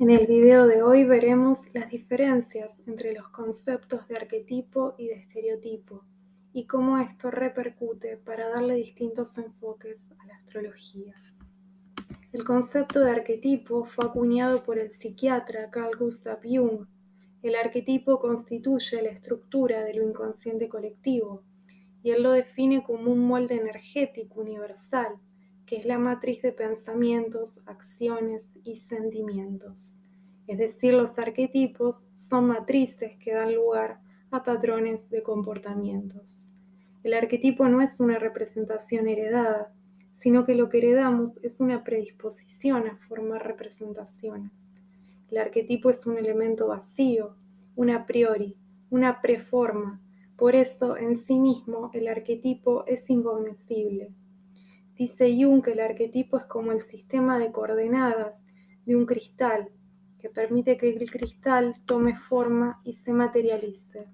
En el video de hoy veremos las diferencias entre los conceptos de arquetipo y de estereotipo y cómo esto repercute para darle distintos enfoques a la astrología. El concepto de arquetipo fue acuñado por el psiquiatra Carl Gustav Jung. El arquetipo constituye la estructura de lo inconsciente colectivo y él lo define como un molde energético universal, que es la matriz de pensamientos, acciones y sentimientos. Es decir, los arquetipos son matrices que dan lugar a patrones de comportamientos. El arquetipo no es una representación heredada, sino que lo que heredamos es una predisposición a formar representaciones. El arquetipo es un elemento vacío, un a priori, una preforma. Por eso, en sí mismo, el arquetipo es incognoscible. Dice Jung que el arquetipo es como el sistema de coordenadas de un cristal, que permite que el cristal tome forma y se materialice.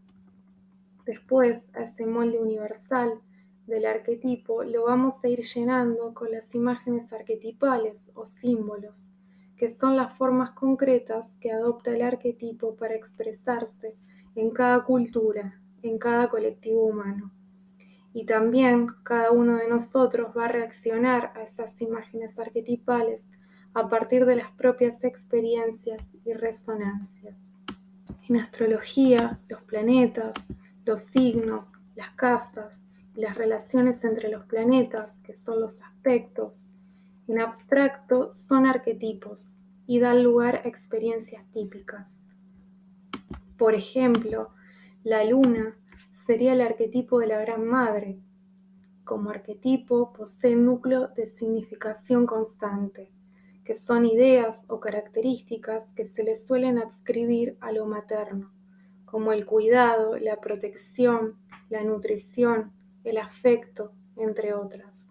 Después, a ese molde universal del arquetipo lo vamos a ir llenando con las imágenes arquetipales o símbolos, que son las formas concretas que adopta el arquetipo para expresarse en cada cultura, en cada colectivo humano. Y también cada uno de nosotros va a reaccionar a esas imágenes arquetipales a partir de las propias experiencias y resonancias. En astrología, los planetas, los signos, las casas y las relaciones entre los planetas, que son los aspectos, en abstracto son arquetipos y dan lugar a experiencias típicas. Por ejemplo, la luna sería el arquetipo de la Gran Madre. Como arquetipo posee un núcleo de significación constante, que son ideas o características que se le suelen adscribir a lo materno, como el cuidado, la protección, la nutrición, el afecto, entre otras.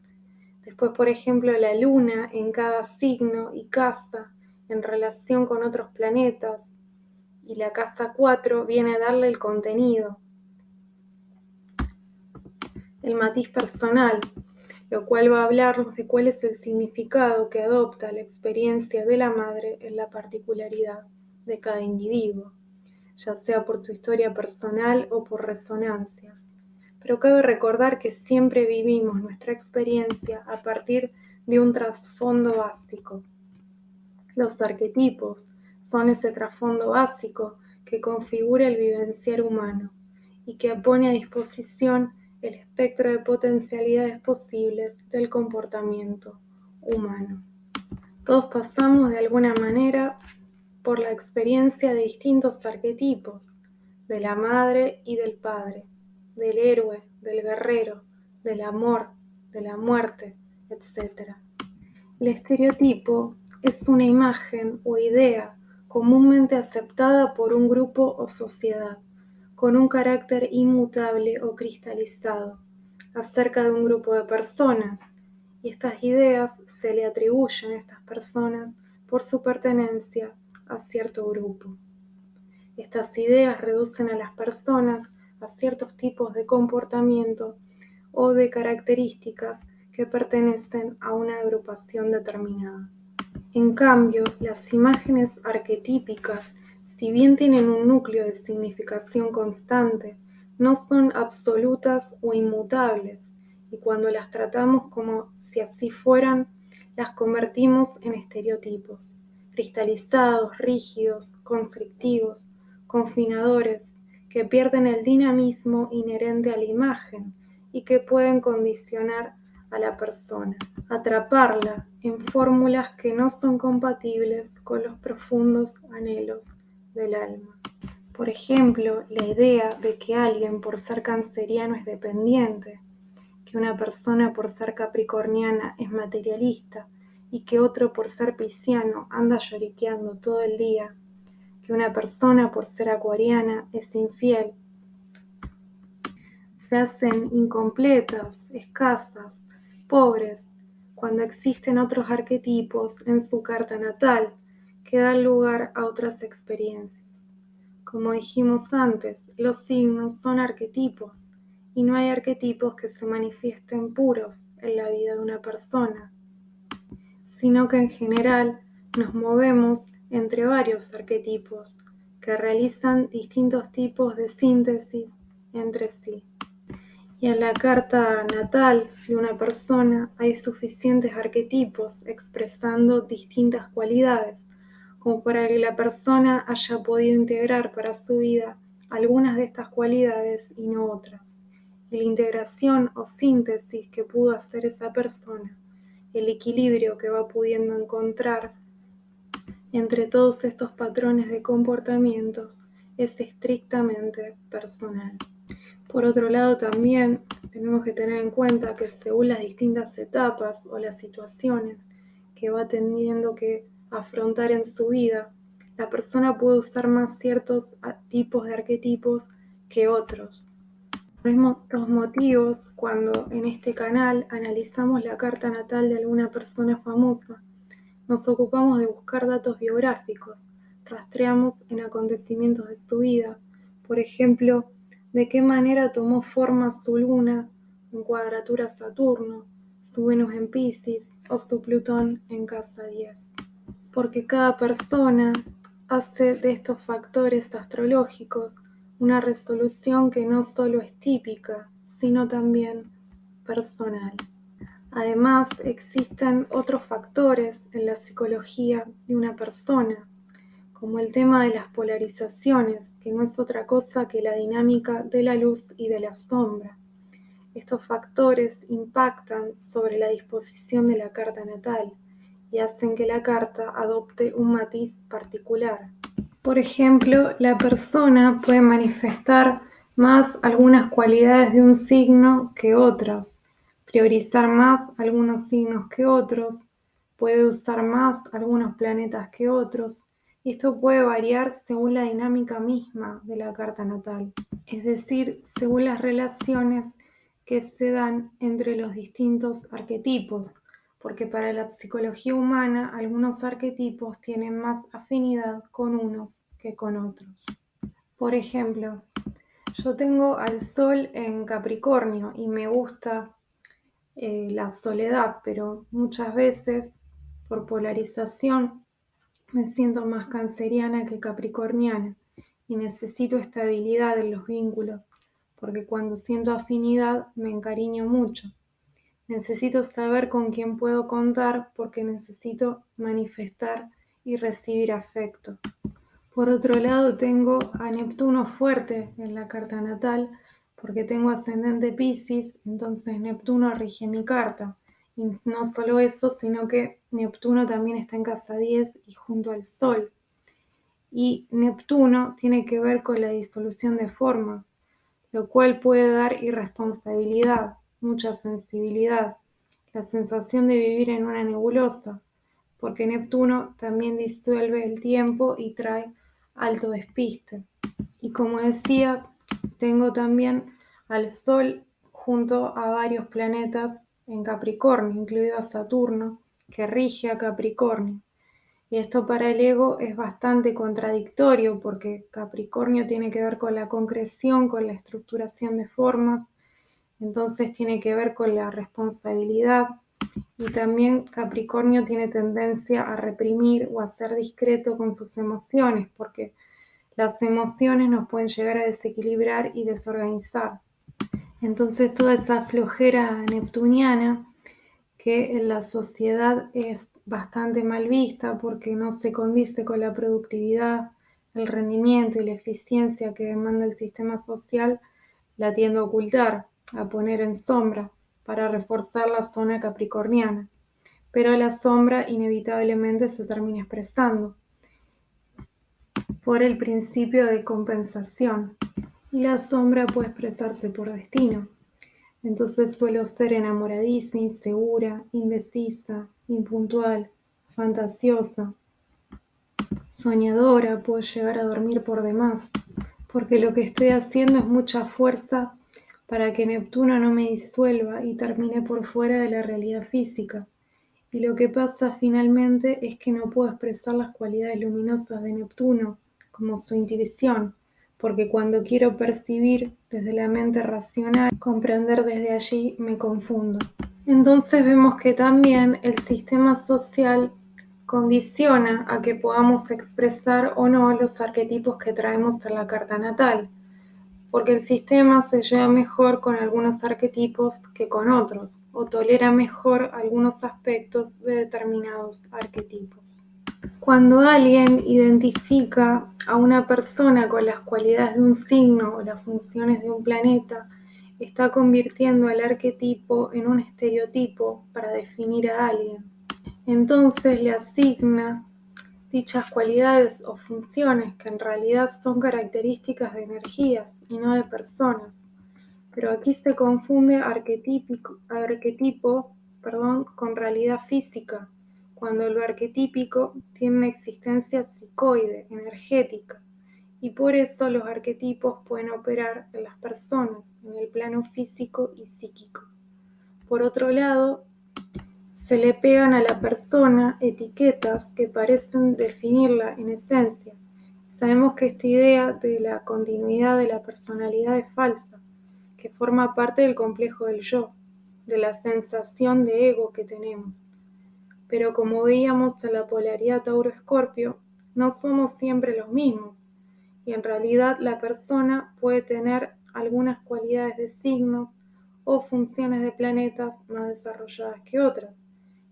Después, por ejemplo, la luna en cada signo y casa en relación con otros planetas, y la casa 4 viene a darle el contenido, el matiz personal, lo cual va a hablarnos de cuál es el significado que adopta la experiencia de la madre en la particularidad de cada individuo, ya sea por su historia personal o por resonancias. Pero cabe recordar que siempre vivimos nuestra experiencia a partir de un trasfondo básico. Los arquetipos son ese trasfondo básico que configura el vivenciar humano y que pone a disposición el espectro de potencialidades posibles del comportamiento humano. Todos pasamos de alguna manera por la experiencia de distintos arquetipos, de la madre y del padre, del héroe, del guerrero, del amor, de la muerte, etc. El estereotipo es una imagen o idea comúnmente aceptada por un grupo o sociedad, con un carácter inmutable o cristalizado, acerca de un grupo de personas, y estas ideas se le atribuyen a estas personas por su pertenencia a cierto grupo. Estas ideas reducen a las personas a ciertos tipos de comportamiento o de características que pertenecen a una agrupación determinada. En cambio, las imágenes arquetípicas, si bien tienen un núcleo de significación constante, no son absolutas o inmutables, y cuando las tratamos como si así fueran, las convertimos en estereotipos, cristalizados, rígidos, constrictivos, confinadores, que pierden el dinamismo inherente a la imagen y que pueden condicionar a la persona, atraparla en fórmulas que no son compatibles con los profundos anhelos del alma. Por ejemplo, la idea de que alguien por ser canceriano es dependiente, que una persona por ser capricorniana es materialista y que otro por ser pisciano anda lloriqueando todo el día, que una persona por ser acuariana es infiel, se hacen incompletas, escasas, pobres, cuando existen otros arquetipos en su carta natal que dan lugar a otras experiencias. Como dijimos antes, los signos son arquetipos y no hay arquetipos que se manifiesten puros en la vida de una persona, sino que en general nos movemos entre varios arquetipos que realizan distintos tipos de síntesis entre sí. Y en la carta natal de una persona hay suficientes arquetipos expresando distintas cualidades, como para que la persona haya podido integrar para su vida algunas de estas cualidades y no otras. Y la integración o síntesis que pudo hacer esa persona, el equilibrio que va pudiendo encontrar entre todos estos patrones de comportamientos, es estrictamente personal. Por otro lado, también tenemos que tener en cuenta que según las distintas etapas o las situaciones que va teniendo que afrontar en su vida, la persona puede usar más ciertos tipos de arquetipos que otros. Por estos motivos, cuando en este canal analizamos la carta natal de alguna persona famosa, nos ocupamos de buscar datos biográficos, rastreamos en acontecimientos de su vida, por ejemplo, de qué manera tomó forma su luna en cuadratura a Saturno, su Venus en Piscis o su Plutón en casa 10. Porque cada persona hace de estos factores astrológicos una resolución que no solo es típica, sino también personal. Además, existen otros factores en la psicología de una persona, como el tema de las polarizaciones, que no es otra cosa que la dinámica de la luz y de la sombra. Estos factores impactan sobre la disposición de la carta natal y hacen que la carta adopte un matiz particular. Por ejemplo, la persona puede manifestar más algunas cualidades de un signo que otras, priorizar más algunos signos que otros, puede usar más algunos planetas que otros, y esto puede variar según la dinámica misma de la carta natal, es decir, según las relaciones que se dan entre los distintos arquetipos, porque para la psicología humana algunos arquetipos tienen más afinidad con unos que con otros. Por ejemplo, yo tengo al Sol en Capricornio y me gusta la soledad, pero muchas veces por polarización me siento más canceriana que capricorniana y necesito estabilidad en los vínculos, porque cuando siento afinidad me encariño mucho. Necesito saber con quién puedo contar porque necesito manifestar y recibir afecto. Por otro lado, tengo a Neptuno fuerte en la carta natal porque tengo ascendente Piscis, entonces Neptuno rige mi carta. Y no solo eso, sino que Neptuno también está en casa 10 y junto al Sol. Y Neptuno tiene que ver con la disolución de formas, lo cual puede dar irresponsabilidad, mucha sensibilidad, la sensación de vivir en una nebulosa, porque Neptuno también disuelve el tiempo y trae alto despiste. Y como decía, tengo también al Sol junto a varios planetas en Capricornio, incluido a Saturno, que rige a Capricornio. Y esto para el ego es bastante contradictorio porque Capricornio tiene que ver con la concreción, con la estructuración de formas, entonces tiene que ver con la responsabilidad y también Capricornio tiene tendencia a reprimir o a ser discreto con sus emociones porque las emociones nos pueden llegar a desequilibrar y desorganizar. Entonces toda esa flojera neptuniana que en la sociedad es bastante mal vista porque no se condice con la productividad, el rendimiento y la eficiencia que demanda el sistema social, la tiende a ocultar, a poner en sombra para reforzar la zona capricorniana. Pero la sombra inevitablemente se termina expresando por el principio de compensación y la sombra puede expresarse por destino. Entonces suelo ser enamoradiza, insegura, indecisa, impuntual, fantasiosa, soñadora, puedo llegar a dormir por demás, porque lo que estoy haciendo es mucha fuerza para que Neptuno no me disuelva y termine por fuera de la realidad física. Y lo que pasa finalmente es que no puedo expresar las cualidades luminosas de Neptuno, como su intuición, porque cuando quiero percibir desde la mente racional, comprender desde allí, me confundo. Entonces vemos que también el sistema social condiciona a que podamos expresar o no los arquetipos que traemos en la carta natal, porque el sistema se lleva mejor con algunos arquetipos que con otros, o tolera mejor algunos aspectos de determinados arquetipos. Cuando alguien identifica a una persona con las cualidades de un signo o las funciones de un planeta, está convirtiendo al arquetipo en un estereotipo para definir a alguien. Entonces le asigna dichas cualidades o funciones que en realidad son características de energías y no de personas. Pero aquí se confunde arquetipo con realidad física, cuando lo arquetípico tiene una existencia psicoide, energética, y por eso los arquetipos pueden operar en las personas, en el plano físico y psíquico. Por otro lado, se le pegan a la persona etiquetas que parecen definirla en esencia. Sabemos que esta idea de la continuidad de la personalidad es falsa, que forma parte del complejo del yo, de la sensación de ego que tenemos. Pero como veíamos en la polaridad Tauro-Escorpio, no somos siempre los mismos, y en realidad la persona puede tener algunas cualidades de signos o funciones de planetas más desarrolladas que otras,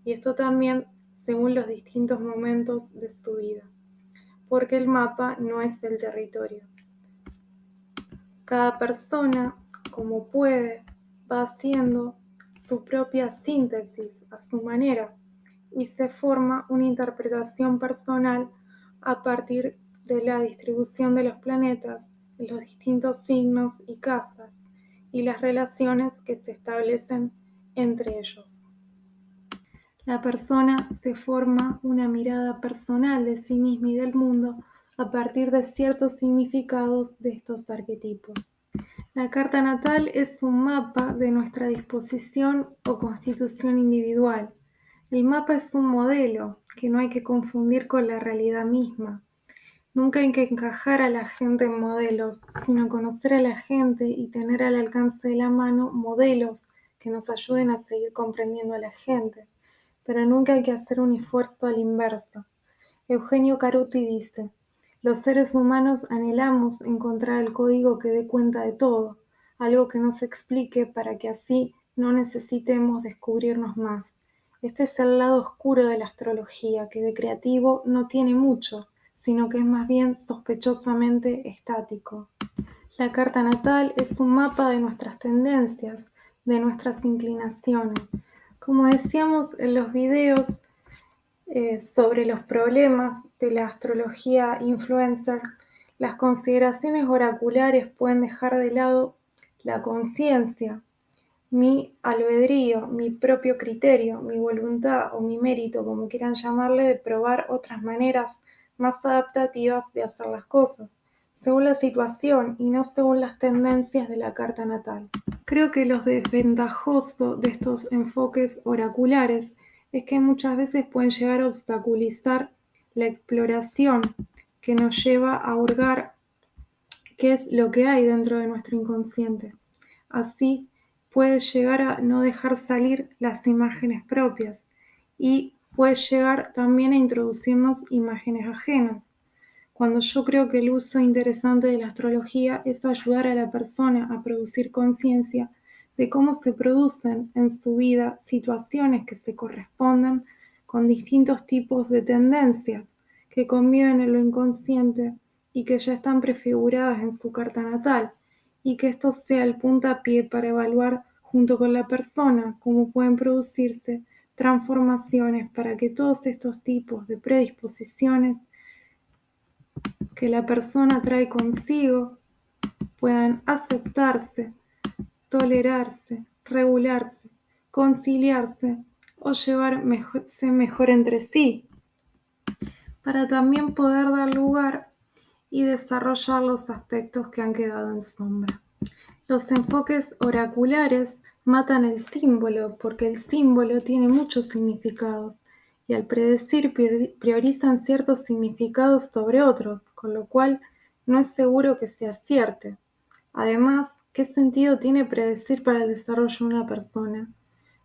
y esto también según los distintos momentos de su vida, porque el mapa no es del territorio. Cada persona, como puede, va haciendo su propia síntesis a su manera y se forma una interpretación personal a partir de la distribución de los planetas, los distintos signos y casas y las relaciones que se establecen entre ellos. La persona se forma una mirada personal de sí misma y del mundo a partir de ciertos significados de estos arquetipos. La carta natal es un mapa de nuestra disposición o constitución individual. El mapa es un modelo que no hay que confundir con la realidad misma. Nunca hay que encajar a la gente en modelos, sino conocer a la gente y tener al alcance de la mano modelos que nos ayuden a seguir comprendiendo a la gente. Pero nunca hay que hacer un esfuerzo al inverso. Eugenio Caruti dice: los seres humanos anhelamos encontrar el código que dé cuenta de todo, algo que nos explique para que así no necesitemos descubrirnos más. Este es el lado oscuro de la astrología, que de creativo no tiene mucho, sino que es más bien sospechosamente estático. La carta natal es un mapa de nuestras tendencias, de nuestras inclinaciones. Como decíamos en los videos sobre los problemas de la astrología influencer, las consideraciones oraculares pueden dejar de lado la conciencia, mi albedrío, mi propio criterio, mi voluntad o mi mérito, como quieran llamarle, de probar otras maneras más adaptativas de hacer las cosas, según la situación y no según las tendencias de la carta natal. Creo que lo desventajoso de estos enfoques oraculares es que muchas veces pueden llegar a obstaculizar la exploración que nos lleva a hurgar qué es lo que hay dentro de nuestro inconsciente. Así puede llegar a no dejar salir las imágenes propias y puede llegar también a introducirnos imágenes ajenas. Cuando yo creo que el uso interesante de la astrología es ayudar a la persona a producir conciencia de cómo se producen en su vida situaciones que se correspondan con distintos tipos de tendencias que conviven en lo inconsciente y que ya están prefiguradas en su carta natal, y que esto sea el puntapié para evaluar junto con la persona cómo pueden producirse transformaciones para que todos estos tipos de predisposiciones que la persona trae consigo puedan aceptarse, tolerarse, regularse, conciliarse o llevarse mejor entre sí, para también poder dar lugar y desarrollar los aspectos que han quedado en sombra. Los enfoques oraculares matan el símbolo porque el símbolo tiene muchos significados y al predecir priorizan ciertos significados sobre otros, con lo cual no es seguro que se acierte. Además, ¿qué sentido tiene predecir para el desarrollo de una persona?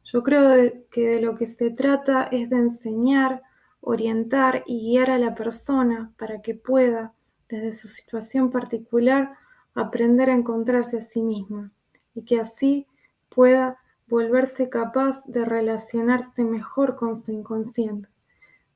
Yo creo que de lo que se trata es de enseñar orientar y guiar a la persona para que pueda, desde su situación particular, aprender a encontrarse a sí misma y que así pueda volverse capaz de relacionarse mejor con su inconsciente,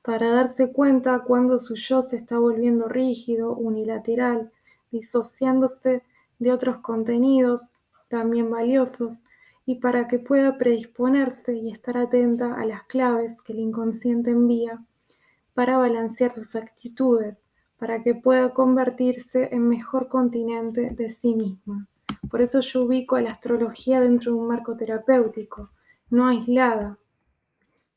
para darse cuenta cuando su yo se está volviendo rígido, unilateral, disociándose de otros contenidos también valiosos, y para que pueda predisponerse y estar atenta a las claves que el inconsciente envía para balancear sus actitudes, para que pueda convertirse en mejor continente de sí misma. Por eso yo ubico a la astrología dentro de un marco terapéutico, no aislada,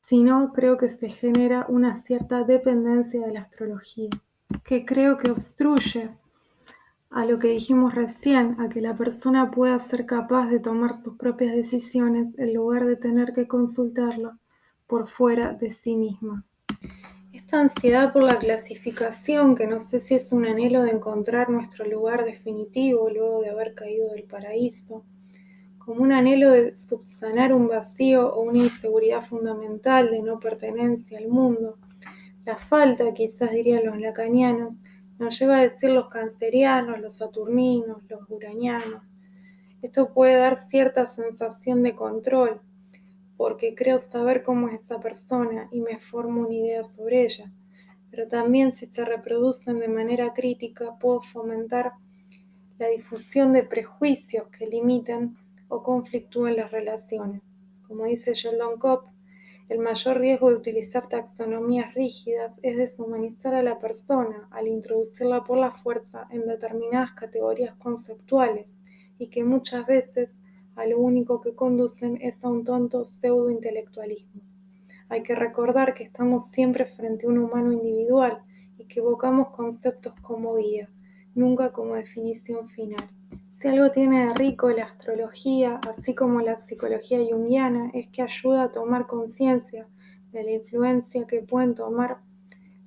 sino creo que se genera una cierta dependencia de la astrología, que creo que obstruye a lo que dijimos recién, a que la persona pueda ser capaz de tomar sus propias decisiones en lugar de tener que consultarlo por fuera de sí misma. Esta ansiedad por la clasificación, que no sé si es un anhelo de encontrar nuestro lugar definitivo luego de haber caído del paraíso, como un anhelo de subsanar un vacío o una inseguridad fundamental de no pertenencia al mundo. La falta, quizás dirían los lacanianos, nos lleva a decir los cancerianos, los saturninos, los uranianos. Esto puede dar cierta sensación de control, porque creo saber cómo es esa persona y me formo una idea sobre ella. Pero también si se reproducen de manera crítica, puedo fomentar la difusión de prejuicios que limiten o conflictúen las relaciones. Como dice Sheldon Kopp, el mayor riesgo de utilizar taxonomías rígidas es deshumanizar a la persona al introducirla por la fuerza en determinadas categorías conceptuales y que muchas veces a lo único que conducen es a un tonto pseudo-intelectualismo. Hay que recordar que estamos siempre frente a un humano individual y que evocamos conceptos como guía, nunca como definición final. Si algo tiene de rico la astrología, así como la psicología junguiana, es que ayuda a tomar conciencia de la influencia que pueden tomar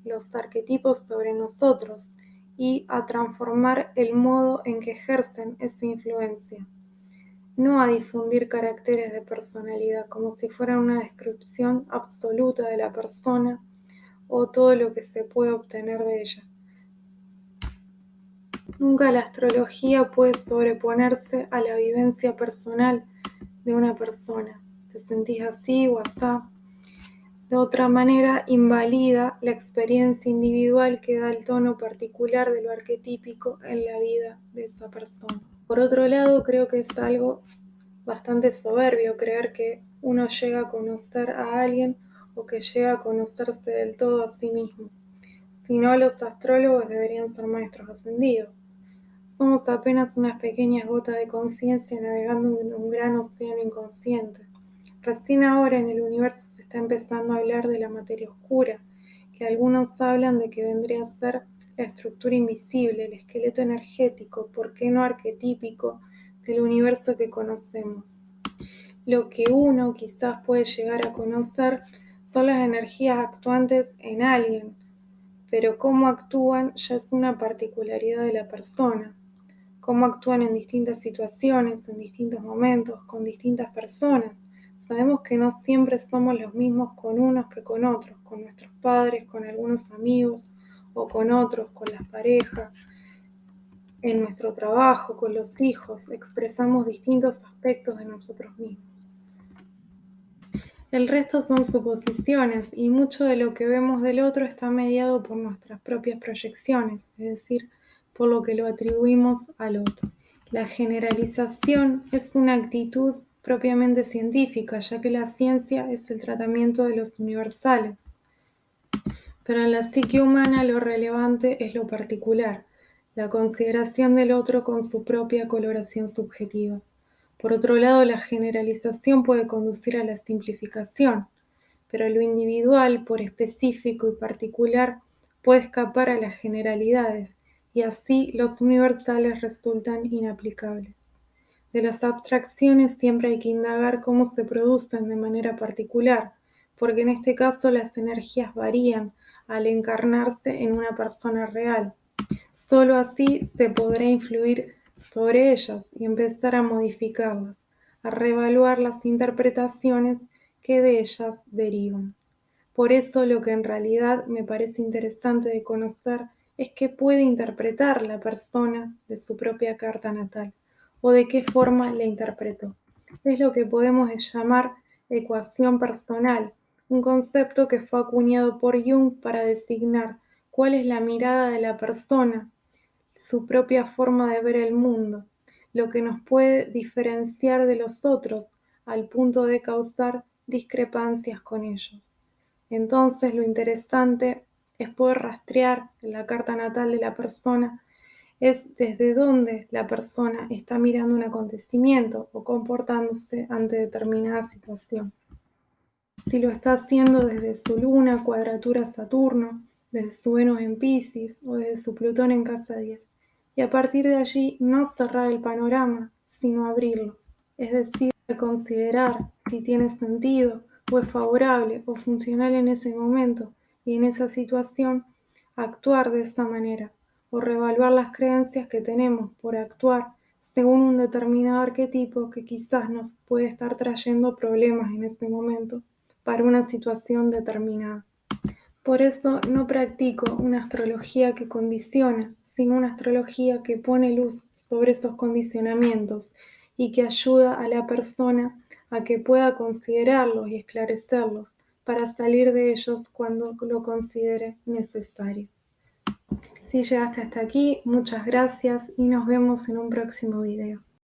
los arquetipos sobre nosotros y a transformar el modo en que ejercen esa influencia, no a difundir caracteres de personalidad como si fueran una descripción absoluta de la persona o todo lo que se puede obtener de ella. Nunca la astrología puede sobreponerse a la vivencia personal de una persona. Te sentís así o asá. De otra manera, invalida la experiencia individual que da el tono particular de lo arquetípico en la vida de esa persona. Por otro lado, creo que es algo bastante soberbio creer que uno llega a conocer a alguien o que llega a conocerse del todo a sí mismo. Si no, los astrólogos deberían ser maestros ascendidos. Somos apenas unas pequeñas gotas de conciencia navegando en un gran océano inconsciente. Recién ahora en el universo se está empezando a hablar de la materia oscura, que algunos hablan de que vendría a ser la estructura invisible, el esqueleto energético, ¿por qué no arquetípico?, del universo que conocemos. Lo que uno quizás puede llegar a conocer son las energías actuantes en alguien, pero cómo actúan ya es una particularidad de la persona. Cómo actúan en distintas situaciones, en distintos momentos, con distintas personas. Sabemos que no siempre somos los mismos con unos que con otros, con nuestros padres, con algunos amigos o con otros, con las parejas, en nuestro trabajo, con los hijos. Expresamos distintos aspectos de nosotros mismos. El resto son suposiciones y mucho de lo que vemos del otro está mediado por nuestras propias proyecciones, es decir, por lo que lo atribuimos al otro. La generalización es una actitud propiamente científica, ya que la ciencia es el tratamiento de los universales. Pero en la psique humana lo relevante es lo particular, la consideración del otro con su propia coloración subjetiva. Por otro lado, la generalización puede conducir a la simplificación, pero lo individual, por específico y particular, puede escapar a las generalidades, y así los universales resultan inaplicables. De las abstracciones siempre hay que indagar cómo se producen de manera particular, porque en este caso las energías varían al encarnarse en una persona real. Solo así se podrá influir sobre ellas y empezar a modificarlas, a reevaluar las interpretaciones que de ellas derivan. Por eso lo que en realidad me parece interesante de conocer es qué puede interpretar la persona de su propia carta natal o de qué forma la interpretó. Es lo que podemos llamar ecuación personal, un concepto que fue acuñado por Jung para designar cuál es la mirada de la persona, su propia forma de ver el mundo, lo que nos puede diferenciar de los otros al punto de causar discrepancias con ellos. Entonces, lo interesante es poder rastrear en la carta natal de la persona, es desde dónde la persona está mirando un acontecimiento o comportándose ante determinada situación. Si lo está haciendo desde su luna, cuadratura Saturno, desde su Venus en Piscis o desde su Plutón en casa 10. Y a partir de allí no cerrar el panorama, sino abrirlo. Es decir, considerar si tiene sentido o es favorable o funcional en ese momento y en esa situación, actuar de esta manera o reevaluar las creencias que tenemos por actuar según un determinado arquetipo que quizás nos puede estar trayendo problemas en este momento para una situación determinada. Por eso no practico una astrología que condiciona, sino una astrología que pone luz sobre esos condicionamientos y que ayuda a la persona a que pueda considerarlos y esclarecerlos para salir de ellos cuando lo considere necesario. Si llegaste hasta aquí, muchas gracias y nos vemos en un próximo video.